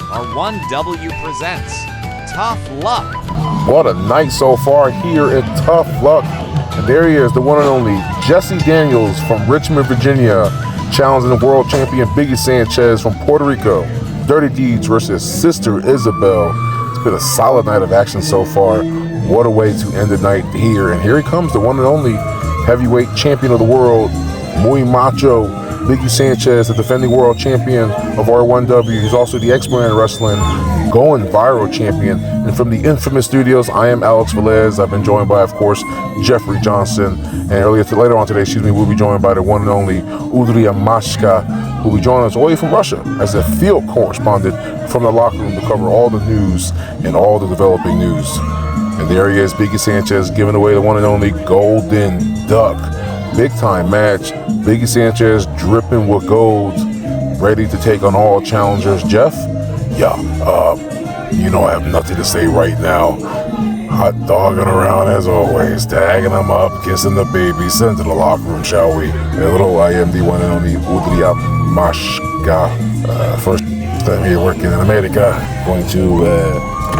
R1W presents Tough Luck. What a night so far here at Tough Luck. And there he is, the one and only Jesse Daniels from Richmond, Virginia, challenging the world champion Biggie Sanchez from Puerto Rico. Dirty Deeds versus Sister Isabel. It's been a solid night of action so far. What a way to end the night here. And here he comes, the one and only heavyweight champion of the world, muy macho, Biggie Sanchez, the defending world champion of R1W. He's also the X-Brand Wrestling going viral champion. And from the infamous studios, I am Alex Velez. I've been joined by, of course, Jeffrey Johnson. And later on today, we'll be joined by the one and only Udria Mashka, who will be joining us all the way from Russia as a field correspondent from the locker room to cover all the news and all the developing news. And there he is, Biggie Sanchez, giving away the one and only Golden Duck. Big time match. Biggie Sanchez dripping with gold, ready to take on all challengers. Jeff? Yeah, I have nothing to say right now. Hot dogging around as always, tagging them up, kissing the baby, send to the locker room, shall we? Hello, I am the one and only Udria Mashka. First time here working in America, going to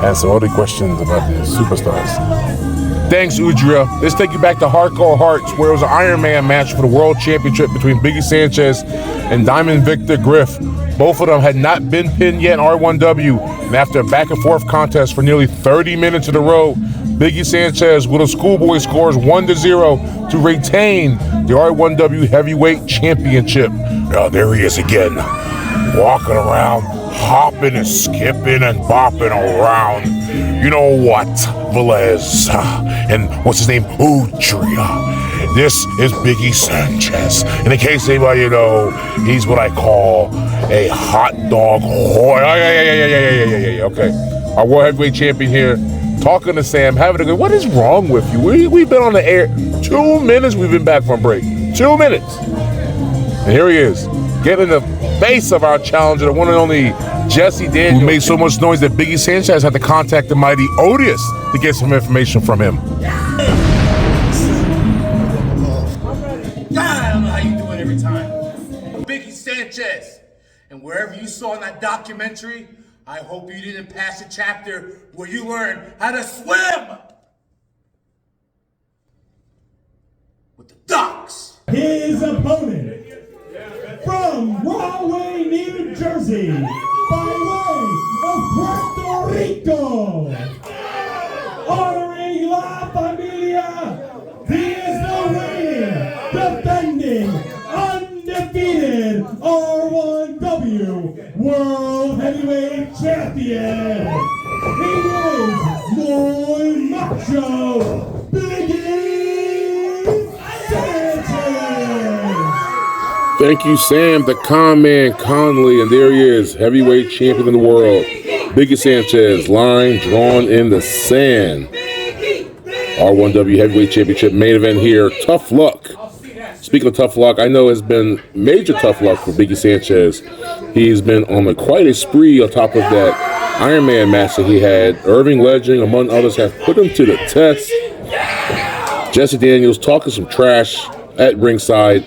answer all the questions about the superstars. Thanks, Udria. Let's take you back to Hardcore Hearts, where it was an Iron Man match for the World Championship between Biggie Sanchez and Diamond Victor Griff. Both of them had not been pinned yet in R1W, and after a back-and-forth contest for nearly 30 minutes in a row, Biggie Sanchez with a schoolboy scores 1-0 to retain the R1W Heavyweight Championship. Now there he is again, walking around, hopping and skipping and bopping around. You know what, Velez, and what's his name, Udria. This is Biggie Sanchez. And in case anybody know, he's what I call a hot dog whore. Okay. Our World Heavyweight Champion here, talking to Sam, having a good, what is wrong with you? We've been on the air 2 minutes, we've been back from break. 2 minutes. And here he is, getting in the face of our challenger, the one and only Jesse Daniels, who made so much noise that Biggie Sanchez had to contact the mighty Odious to get some information from him. I don't know how you do it every time. Biggie Sanchez. And wherever you saw in that documentary, I hope you didn't pass a chapter where you learn how to swim with the ducks. His opponent from Rahway, New Jersey, by way of Puerto Rico, honoring La Familia, he is the reigning, defending, undefeated R1W World Heavyweight Champion. He is muy macho, Biggie Sanchez. Thank you, Sam, the con man Conley, and there he is, heavyweight champion of the world, Biggie Sanchez, line drawn in the sand. R1W Heavyweight Championship main event here, Tough Luck. Speaking of tough luck, I know it's been major tough luck for Biggie Sanchez. He's been on quite a spree on top of that Iron Man match that he had. Irving Legend, among others, have put him to the test. Jesse Daniels talking some trash at ringside.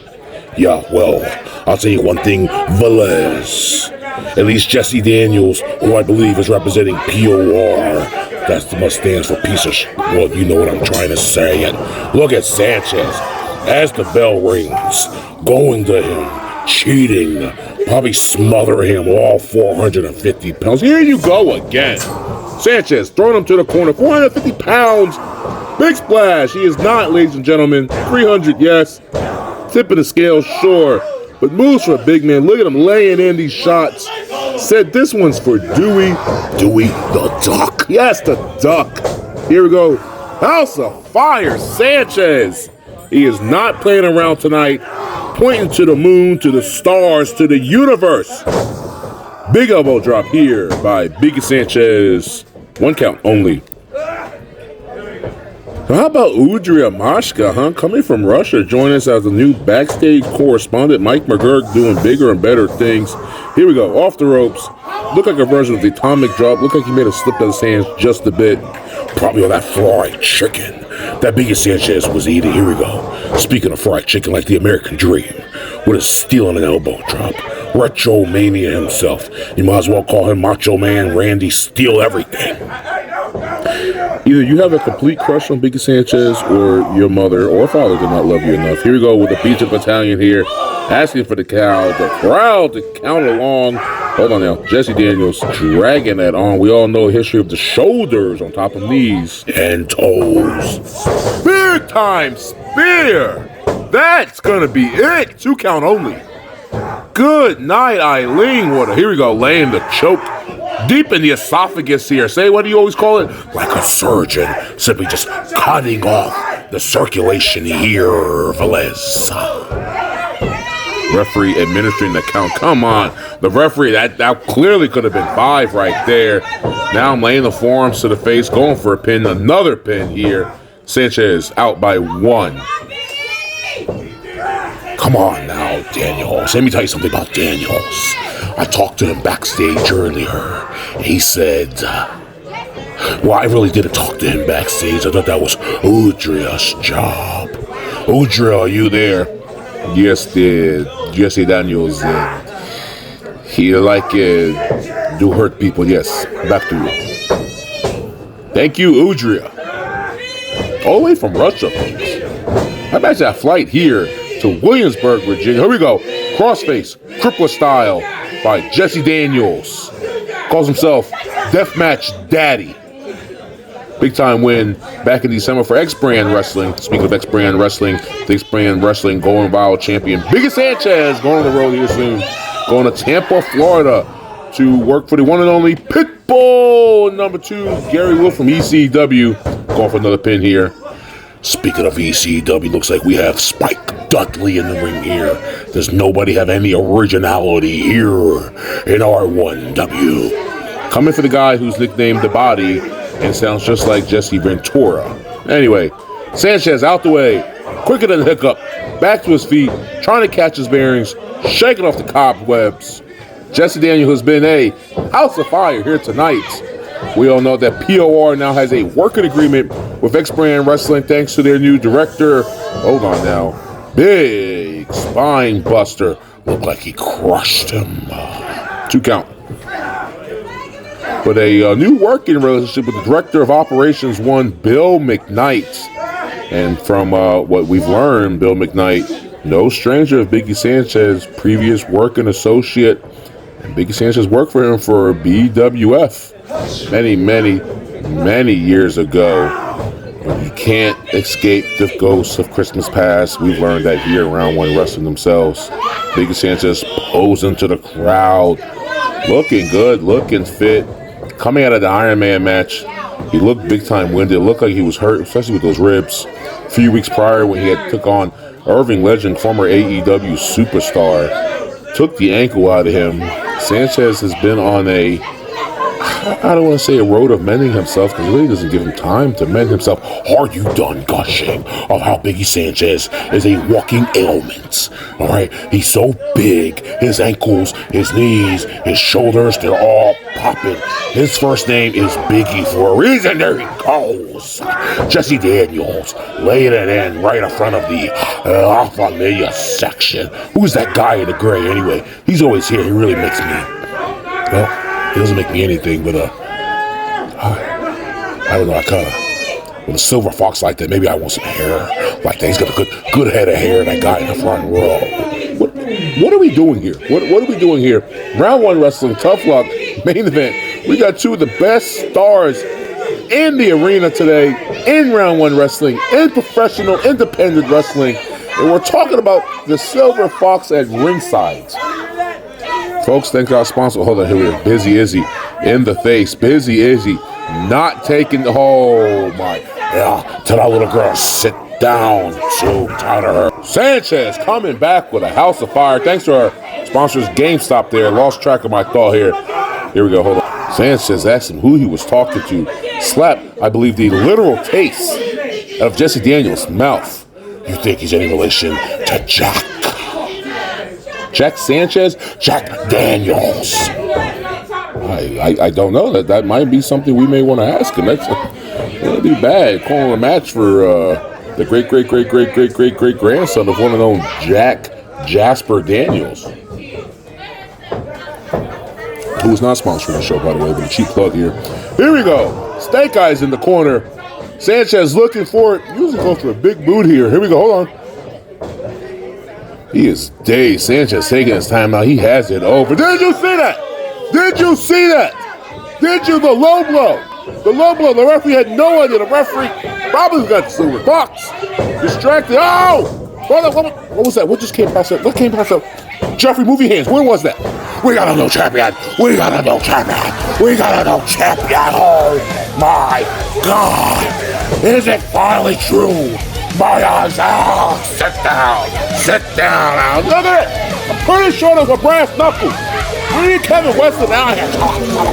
Yeah, well, I'll tell you one thing, Velez. At least Jesse Daniels, who I believe is representing POR. That's what stands for piece of well, you know what I'm trying to say. And look at Sanchez. As the bell rings, going to him, cheating, probably smothering him all 450 pounds. Here you go again. Sanchez throwing him to the corner, 450 pounds. Big splash. He is not, ladies and gentlemen. 300, yes. Tipping the scale, sure. But moves for a big man. Look at him laying in these shots. Said this one's for Dewey the Duck. Yes, the Duck. Here we go. House of Fire, Sanchez. He is not playing around tonight. Pointing to the moon, to the stars, to the universe. Big elbow drop here by Biggie Sanchez. 1 count only. How about Udria Mashka, coming from Russia, joining us as the new backstage correspondent. Mike McGurk doing bigger and better things. Here we go, off the ropes. Look like a version of the atomic drop. Look like he made a slip of his hands just a bit. Probably on that fried chicken that Biggie Sanchez was eating. Here we go. Speaking of fried chicken, like the American dream, with a steel and an elbow drop. Retro Mania himself. You might as well call him Macho Man Randy Steal Everything. Either you have a complete crush on Biggie Sanchez or your mother or father did not love you enough. Here we go with the Beach Battalion here, asking for the crowd to count along. Hold on now. Jesse Daniels dragging that on. We all know the history of the shoulders on top of knees and toes. Big time spear. That's going to be it. 2 count only. Good night, Eileen. Here we go. Laying the choke deep in the esophagus here. Say, what do you always call it? Like a surgeon. Simply just cutting off the circulation here, Velez. Referee administering the count. Come on. The referee, that clearly could have been 5 right there. Now I'm laying the forearms to the face, going for a pin. Another pin here. Sanchez out by 1. Come on now, Daniels. Let me tell you something about Daniels. I talked to him backstage earlier. He said, well, I really didn't talk to him backstage. I thought that was Udria's job. Udria, are you there? Yes, Jesse Daniels did. He do hurt people. Yes, back to you. Thank you, Udria. All the way from Russia, folks. I imagine that flight here to Williamsburg, Virginia. Here we go. Crossface, crippler style by Jesse Daniels. Calls himself Deathmatch Daddy. Big time win back in December for X-Brand Wrestling. Speaking of X-Brand Wrestling, the X-Brand Wrestling Golden Vial champion Biggie Sanchez going on the road here soon. Going to Tampa, Florida to work for the one and only Pitbull. Number 2, Gary Wolf from ECW. Going for another pin here. Speaking of ECW, looks like we have Spike Dudley in the ring here. Does nobody have any originality here in R1W? Coming for the guy who's nicknamed The Body and sounds just like Jesse Ventura. Anyway, Sanchez out the way, quicker than a hiccup, back to his feet, trying to catch his bearings, shaking off the cobwebs. Jesse Daniels has been a house of fire here tonight. We all know that POR now has a working agreement with X-Brand Wrestling thanks to their new director. Hold on now. Big spine buster. Looked like he crushed him. 2 count. But a new working relationship with the Director of Operations 1, Bill McKnight. And from what we've learned, Bill McKnight, no stranger of Biggie Sanchez, previous working associate. And Biggie Sanchez worked for him for BWF many years ago. But you can't escape the ghosts of Christmas past. We've learned that here around One Wrestling themselves. Biggie Sanchez posing to the crowd. Looking good, looking fit. Coming out of the Iron Man match, he looked big time winded. It looked like he was hurt, especially with those ribs. A few weeks prior when he had took on Irving Legend, former AEW superstar, took the ankle out of him. Sanchez has been on a, I don't want to say a road of mending himself because it really doesn't give him time to mend himself. Are you done gushing of how Biggie Sanchez is a walking ailment? All right, he's so big, his ankles, his knees, his shoulders, they're all popping. His first name is Biggie for a reason. There he goes. Jesse Daniels laying it in right in front of the La Familia section. Who's that guy in the gray anyway? He's always here. He really makes me, well, he doesn't make me anything, but I don't know, I kind of, with a silver fox like that, maybe I want some hair like that. He's got a good head of hair, that guy in the front row. What are we doing here? What are we doing here? Round 1 Wrestling, Tough Luck, main event. We got 2 of the best stars in the arena today, in Round 1 Wrestling, in professional, independent wrestling. And we're talking about the Silver Fox at ringside. Folks, thank our sponsor. Hold on, here we are. Busy Izzy in the face. Busy Izzy not taking the whole my. Yeah, tell that little girl, sit down. So tired of her. Sanchez coming back with a house of fire. Thanks to our sponsors, GameStop there. Lost track of my thought here. Here we go, hold on. Sanchez asked him who he was talking to. Slapped, I believe, the literal taste out of Jesse Daniels' mouth. You think he's any relation to Jack? Jack Sanchez? Jack Daniels. I don't know. That might be something we may want to ask him. That'd be bad. Calling a match for the great grandson of one and only Jack Jasper Daniels. who is not sponsoring the show, by the way, but a cheap plug here. Here we go. Snake Eyes in the corner. Sanchez looking for it. Usually goes for a big boot here. Here we go. Hold on. He is dazed. Sanchez taking his time now. He has it over. Did you see that? Did you see that? Did you? The low blow. The low blow. The referee had no idea. The referee probably got silver box. Distracted. Oh! What was that? What just came past that? What came past that? Jeffrey, move your hands. Where was that? We got a new champion. We got a new champion. We got a new champion. Oh my God. Is it finally true? My eyes out. Sit down. Sit down now. Look at it. I'm pretty sure there's a brass knuckle. We need Kevin Weston out here.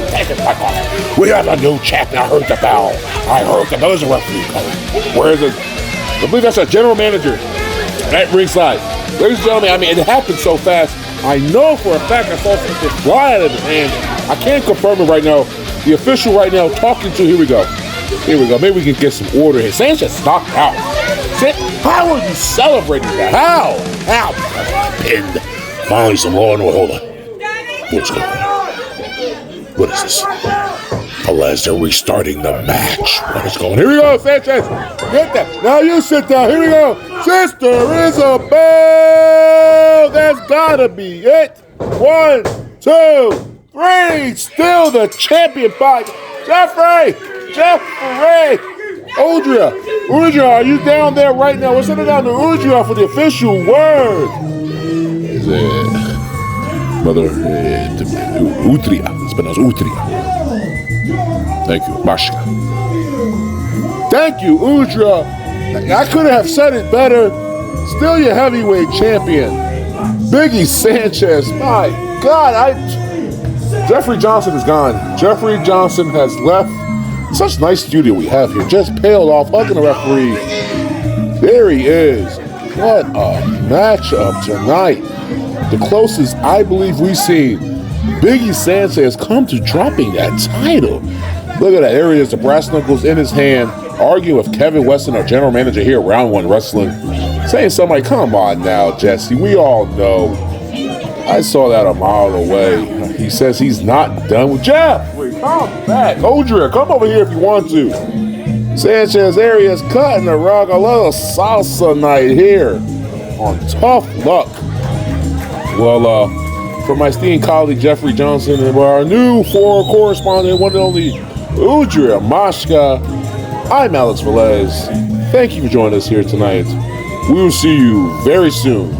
Take it back off. We have a new champion. I heard the bell. I heard the bell. There's a referee coming. Where is it? I believe that's a general manager at ringside. Ladies and gentlemen, I mean, it happened so fast. I know for a fact I saw something fly out of his hand. I can't confirm it right now. The official right now talking to, here we go. Here we go. Maybe we can get some order here. Sanchez knocked out. How are you celebrating that? How? Pinned. Finally some law and order. Hold on. What's going on? What is this? Alas, they're restarting the match. What is going on? Here we go, Sanchez. Get that. Now you sit down. Here we go. Sister Isabel. That's gotta be it. 1, 2, 3. Still the champion by Jeffrey. Udria, are you down there right now? We're sending down to Udria for the official word. Is it Mother Udria? It's pronounced Udria. Thank you, Mashka. Thank you, Udria. I couldn't have said it better. Still your heavyweight champion, Biggie Sanchez. My God, Jeffrey Johnson is gone. Jeffrey Johnson has left. Such nice studio we have here. Just paled off, hugging the referee. There he is. What a matchup tonight. The closest I believe we've seen Biggie Sanchez come to dropping that title. Look at that. There he is, the brass knuckles in his hand, arguing with Kevin Weston, our general manager here at Round 1 Wrestling. Saying something like, come on now, Jesse. We all know. I saw that a mile away. He says he's not done with Jeffrey. Come back. Udria, come over here if you want to. Sanchez area is cutting the rug. A little salsa night here on Tough Luck. Well, for my esteemed colleague Jeffrey Johnson and our new forum correspondent, one and only Udria Mashka, I'm Alex Velez. Thank you for joining us here tonight. We will see you very soon.